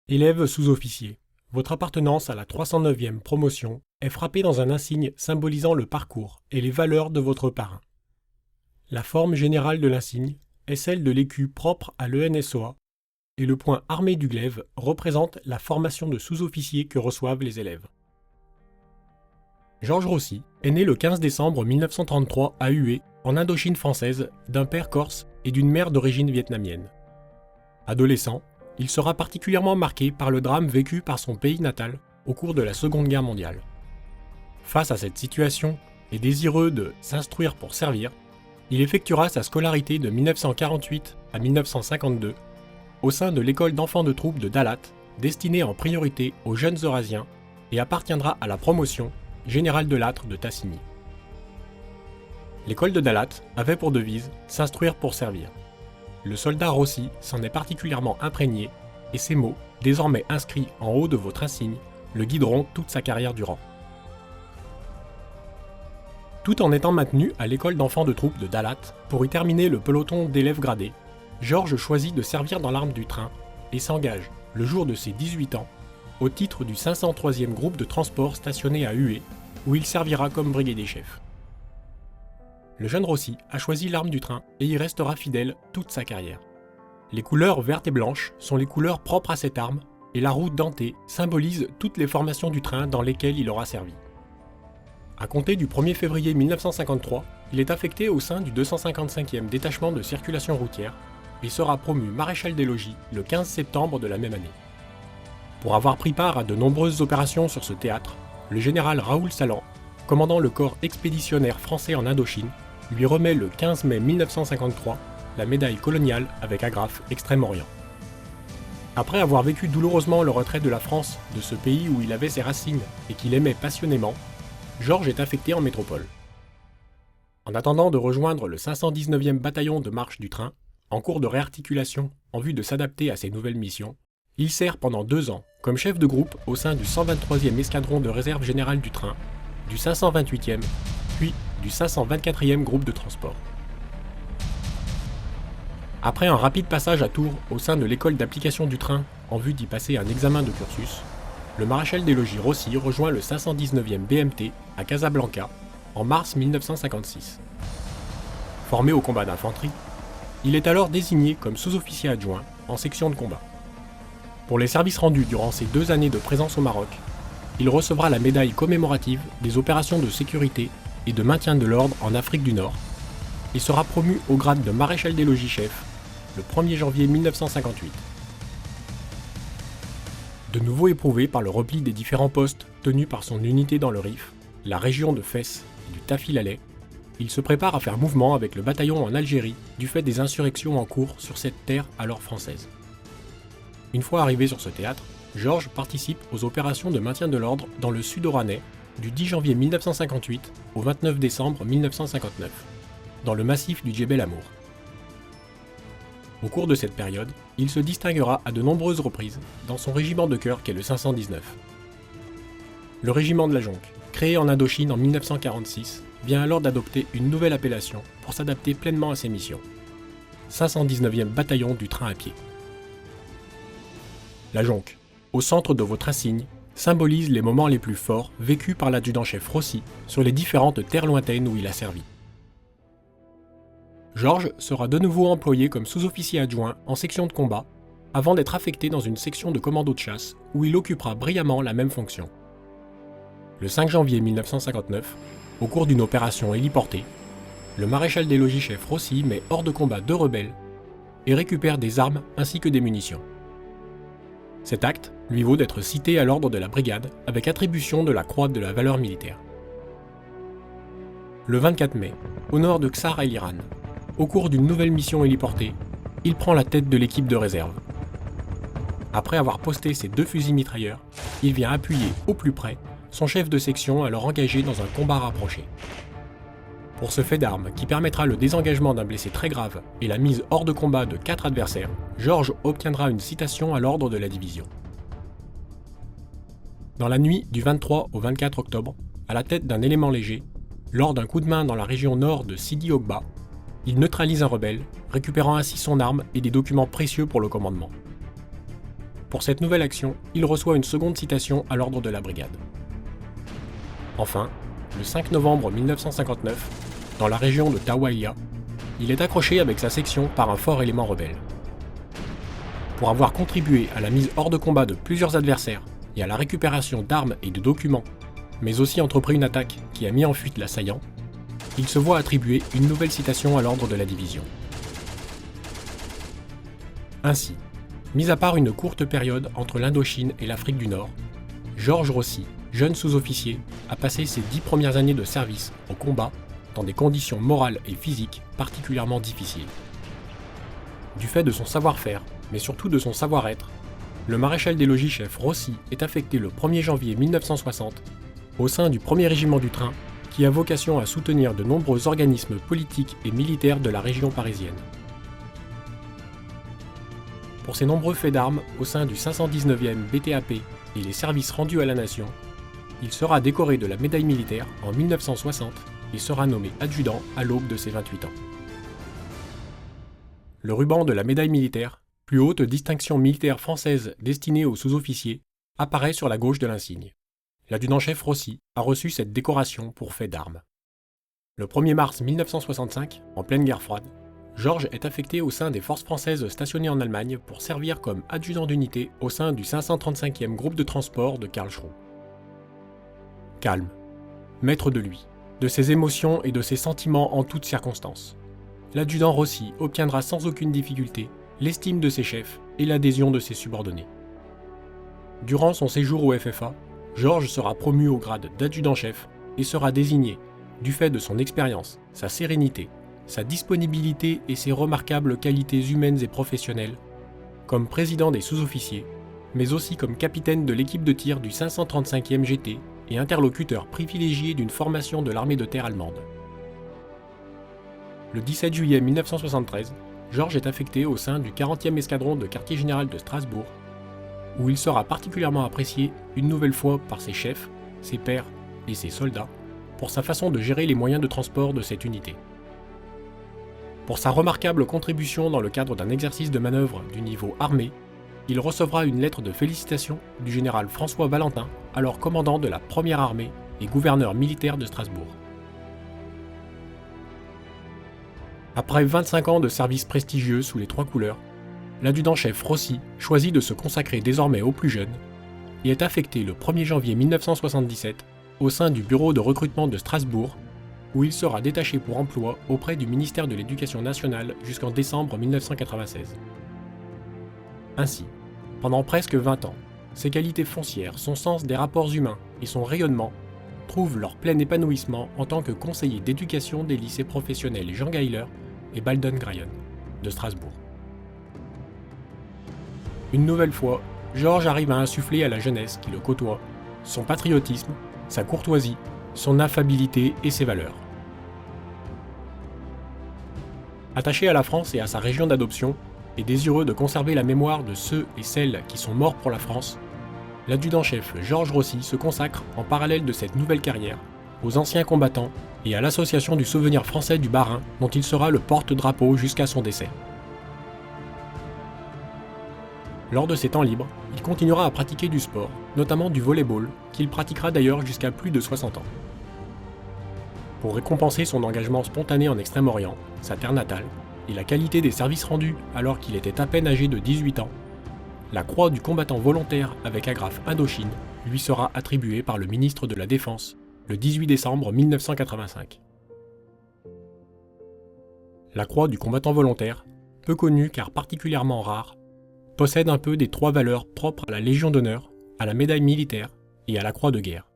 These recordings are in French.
Élève sous-officier, votre appartenance à la 309e promotion est frappée dans un insigne symbolisant le parcours et les valeurs de votre parrain. La forme générale de l'insigne est celle de l'écu propre à l'ENSOA et le point armé du glaive représente la formation de sous-officiers que reçoivent les élèves. Georges Rossi est né le 15 décembre 1933 à Hué, en Indochine française, d'un père corse et d'une mère d'origine vietnamienne. Adolescent, il sera particulièrement marqué par le drame vécu par son pays natal au cours de la Seconde Guerre mondiale. Face à cette situation, et désireux de s'instruire pour servir, il effectuera sa scolarité de 1948 à 1952 au sein de l'école d'enfants de troupe de Dalat, destinée en priorité aux jeunes Eurasiens, et appartiendra à la promotion Général de Lattre de Tassigny. L'école de Dalat avait pour devise « S'instruire pour servir ». Le soldat Rossi s'en est particulièrement imprégné et ces mots, désormais inscrits en haut de votre insigne, le guideront toute sa carrière durant. Tout en étant maintenu à l'école d'enfants de troupe de Dalat pour y terminer le peloton d'élèves gradés, Georges choisit de servir dans l'arme du train et s'engage, le jour de ses 18 ans, au titre du 503e groupe de transport stationné à Hué, où il servira comme brigadier chef. Le jeune Rossi a choisi l'arme du train et y restera fidèle toute sa carrière. Les couleurs vertes et blanches sont les couleurs propres à cette arme et la roue dentée symbolise toutes les formations du train dans lesquelles il aura servi. À compter du 1er février 1953, il est affecté au sein du 255e détachement de circulation routière et sera promu maréchal des logis le 15 septembre de la même année. Pour avoir pris part à de nombreuses opérations sur ce théâtre, le général Raoul Salan, commandant le corps expéditionnaire français en Indochine, lui remet le 15 mai 1953 la médaille coloniale avec agrafe Extrême-Orient. Après avoir vécu douloureusement le retrait de la France de ce pays où il avait ses racines et qu'il aimait passionnément, Georges est affecté en métropole. En attendant de rejoindre le 519e bataillon de marche du train, en cours de réarticulation en vue de s'adapter à ses nouvelles missions, il sert pendant 2 ans comme chef de groupe au sein du 123e escadron de réserve générale du train, du 528e, puis du 524e groupe de transport. Après un rapide passage à Tours au sein de l'école d'application du train en vue d'y passer un examen de cursus, le maréchal des logis Rossi rejoint le 519e BMT à Casablanca en mars 1956. Formé au combat d'infanterie, il est alors désigné comme sous-officier adjoint en section de combat. Pour les services rendus durant ses 2 années de présence au Maroc, il recevra la médaille commémorative des opérations de sécurité et de maintien de l'ordre en Afrique du Nord et sera promu au grade de maréchal des logis chef le 1er janvier 1958. De nouveau éprouvé par le repli des différents postes tenus par son unité dans le Rif, la région de Fès et du Tafilalais, il se prépare à faire mouvement avec le bataillon en Algérie du fait des insurrections en cours sur cette terre alors française. Une fois arrivé sur ce théâtre, Georges participe aux opérations de maintien de l'ordre dans le sud-oranais du 10 janvier 1958 au 29 décembre 1959, dans le massif du Djebel Amour. Au cours de cette période, il se distinguera à de nombreuses reprises dans son régiment de cœur qu'est le 519. Le régiment de la Jonque, créé en Indochine en 1946, vient alors d'adopter une nouvelle appellation pour s'adapter pleinement à ses missions. 519e bataillon du train à pied. La Jonque, au centre de votre insigne, symbolise les moments les plus forts vécus par l'adjudant-chef Rossi sur les différentes terres lointaines où il a servi. Georges sera de nouveau employé comme sous-officier adjoint en section de combat, avant d'être affecté dans une section de commando de chasse où il occupera brillamment la même fonction. Le 5 janvier 1959, au cours d'une opération héliportée, le maréchal des logis chef Rossi met hors de combat 2 rebelles et récupère des armes ainsi que des munitions. Cet acte lui vaut d'être cité à l'ordre de la brigade avec attribution de la croix de la valeur militaire. Le 24 mai, au nord de Ksar el-Iran, au cours d'une nouvelle mission héliportée, il prend la tête de l'équipe de réserve. Après avoir posté ses 2 fusils mitrailleurs, il vient appuyer au plus près son chef de section alors engagé dans un combat rapproché. Pour ce fait d'armes qui permettra le désengagement d'un blessé très grave et la mise hors de combat de 4 adversaires, Georges obtiendra une citation à l'ordre de la division. Dans la nuit du 23 au 24 octobre, à la tête d'un élément léger, lors d'un coup de main dans la région nord de Sidi Ogba, il neutralise un rebelle, récupérant ainsi son arme et des documents précieux pour le commandement. Pour cette nouvelle action, il reçoit une seconde citation à l'ordre de la brigade. Enfin, le 5 novembre 1959, dans la région de Tawaïa, il est accroché avec sa section par un fort élément rebelle. Pour avoir contribué à la mise hors de combat de plusieurs adversaires et à la récupération d'armes et de documents, mais aussi entrepris une attaque qui a mis en fuite l'assaillant, il se voit attribuer une nouvelle citation à l'ordre de la division. Ainsi, mis à part une courte période entre l'Indochine et l'Afrique du Nord, Georges Rossi, jeune sous-officier, a passé ses 10 premières années de service au combat dans des conditions morales et physiques particulièrement difficiles. Du fait de son savoir-faire, mais surtout de son savoir-être, le maréchal des logis-chef Rossi est affecté le 1er janvier 1960 au sein du 1er régiment du train qui a vocation à soutenir de nombreux organismes politiques et militaires de la région parisienne. Pour ses nombreux faits d'armes au sein du 519e BTAP et les services rendus à la nation, il sera décoré de la médaille militaire en 1960 et sera nommé adjudant à l'aube de ses 28 ans. Le ruban de la médaille militaire, plus haute distinction militaire française destinée aux sous-officiers, apparaît sur la gauche de l'insigne. L'adjudant-chef Rossi a reçu cette décoration pour fait d'armes. Le 1er mars 1965, en pleine guerre froide, Georges est affecté au sein des forces françaises stationnées en Allemagne pour servir comme adjudant d'unité au sein du 535e groupe de transport de Karlsruhe. Calme, maître de lui, de ses émotions et de ses sentiments en toutes circonstances. L'adjudant Rossi obtiendra sans aucune difficulté l'estime de ses chefs et l'adhésion de ses subordonnés. Durant son séjour au FFA, Georges sera promu au grade d'adjudant-chef et sera désigné, du fait de son expérience, sa sérénité, sa disponibilité et ses remarquables qualités humaines et professionnelles, comme président des sous-officiers, mais aussi comme capitaine de l'équipe de tir du 535e GT et interlocuteur privilégié d'une formation de l'armée de terre allemande. Le 17 juillet 1973, Georges est affecté au sein du 40e escadron de quartier général de Strasbourg, où il sera particulièrement apprécié une nouvelle fois par ses chefs, ses pairs et ses soldats, pour sa façon de gérer les moyens de transport de cette unité. Pour sa remarquable contribution dans le cadre d'un exercice de manœuvre du niveau armé, il recevra une lettre de félicitations du général François Valentin, alors commandant de la première armée et gouverneur militaire de Strasbourg. Après 25 ans de service prestigieux sous les trois couleurs, l'adjudant-chef Rossi choisit de se consacrer désormais aux plus jeunes et est affecté le 1er janvier 1977 au sein du bureau de recrutement de Strasbourg, où il sera détaché pour emploi auprès du ministère de l'Éducation nationale jusqu'en décembre 1996. Ainsi, pendant presque 20 ans, ses qualités foncières, son sens des rapports humains et son rayonnement trouvent leur plein épanouissement en tant que conseiller d'éducation des lycées professionnels Jean Geiler et Baldwin-Grayon de Strasbourg. Une nouvelle fois, Georges arrive à insuffler à la jeunesse qui le côtoie son patriotisme, sa courtoisie, son affabilité et ses valeurs. Attaché à la France et à sa région d'adoption, et désireux de conserver la mémoire de ceux et celles qui sont morts pour la France, l'adjudant-chef Georges Rossi se consacre, en parallèle de cette nouvelle carrière, aux anciens combattants et à l'association du souvenir français du Bas-Rhin, dont il sera le porte-drapeau jusqu'à son décès. Lors de ses temps libres, il continuera à pratiquer du sport, notamment du volley-ball, qu'il pratiquera d'ailleurs jusqu'à plus de 60 ans. Pour récompenser son engagement spontané en Extrême-Orient, sa terre natale, et la qualité des services rendus alors qu'il était à peine âgé de 18 ans, la croix du combattant volontaire avec agrafe Indochine lui sera attribuée par le ministre de la Défense le 18 décembre 1985. La croix du combattant volontaire, peu connue car particulièrement rare, possède un peu des trois valeurs propres à la Légion d'honneur, à la médaille militaire et à la croix de guerre.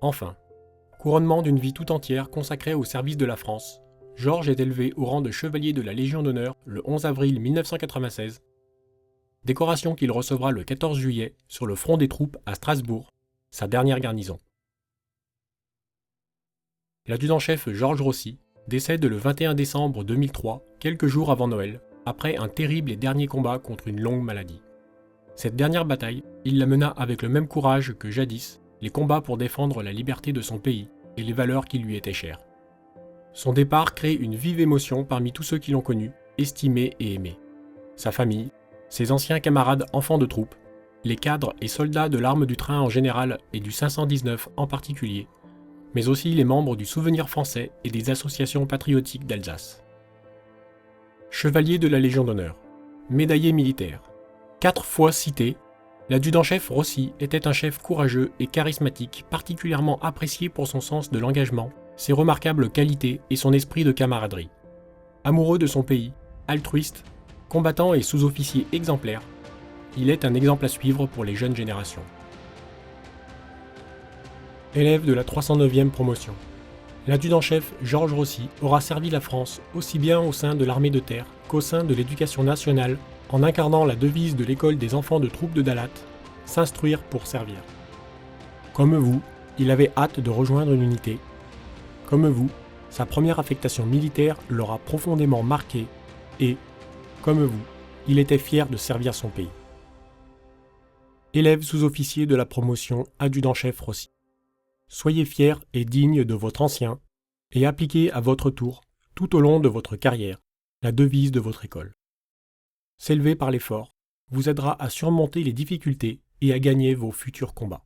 Enfin, couronnement d'une vie tout entière consacrée au service de la France, Georges est élevé au rang de chevalier de la Légion d'honneur le 11 avril 1996, décoration qu'il recevra le 14 juillet sur le front des troupes à Strasbourg, sa dernière garnison. L'adjudant-chef Georges Rossi décède le 21 décembre 2003, quelques jours avant Noël, après un terrible et dernier combat contre une longue maladie. Cette dernière bataille, il la mena avec le même courage que jadis les combats pour défendre la liberté de son pays et les valeurs qui lui étaient chères. Son départ crée une vive émotion parmi tous ceux qui l'ont connu, estimé et aimé. Sa famille, Ses anciens camarades enfants de troupe, les cadres et soldats de l'arme du train en général et du 519 en particulier, mais aussi les membres du Souvenir français et des associations patriotiques d'Alsace. Chevalier de la Légion d'honneur, médaillé militaire. 4 fois cité, l'adjudant-chef Rossi était un chef courageux et charismatique, particulièrement apprécié pour son sens de l'engagement, ses remarquables qualités et son esprit de camaraderie. Amoureux de son pays, altruiste, combattant et sous-officier exemplaire, il est un exemple à suivre pour les jeunes générations. Élève de la 309e promotion. L'adjudant-chef Georges Rossi aura servi la France aussi bien au sein de l'armée de terre qu'au sein de l'éducation nationale en incarnant la devise de l'école des enfants de troupe de Dalat, s'instruire pour servir. Comme vous, il avait hâte de rejoindre une unité. Comme vous, sa première affectation militaire l'aura profondément marqué et, comme vous, il était fier de servir son pays. Élève sous-officier de la promotion adjudant-chef Rossi. Soyez fiers et dignes de votre ancien et appliquez à votre tour, tout au long de votre carrière, la devise de votre école. S'élever par l'effort vous aidera à surmonter les difficultés et à gagner vos futurs combats.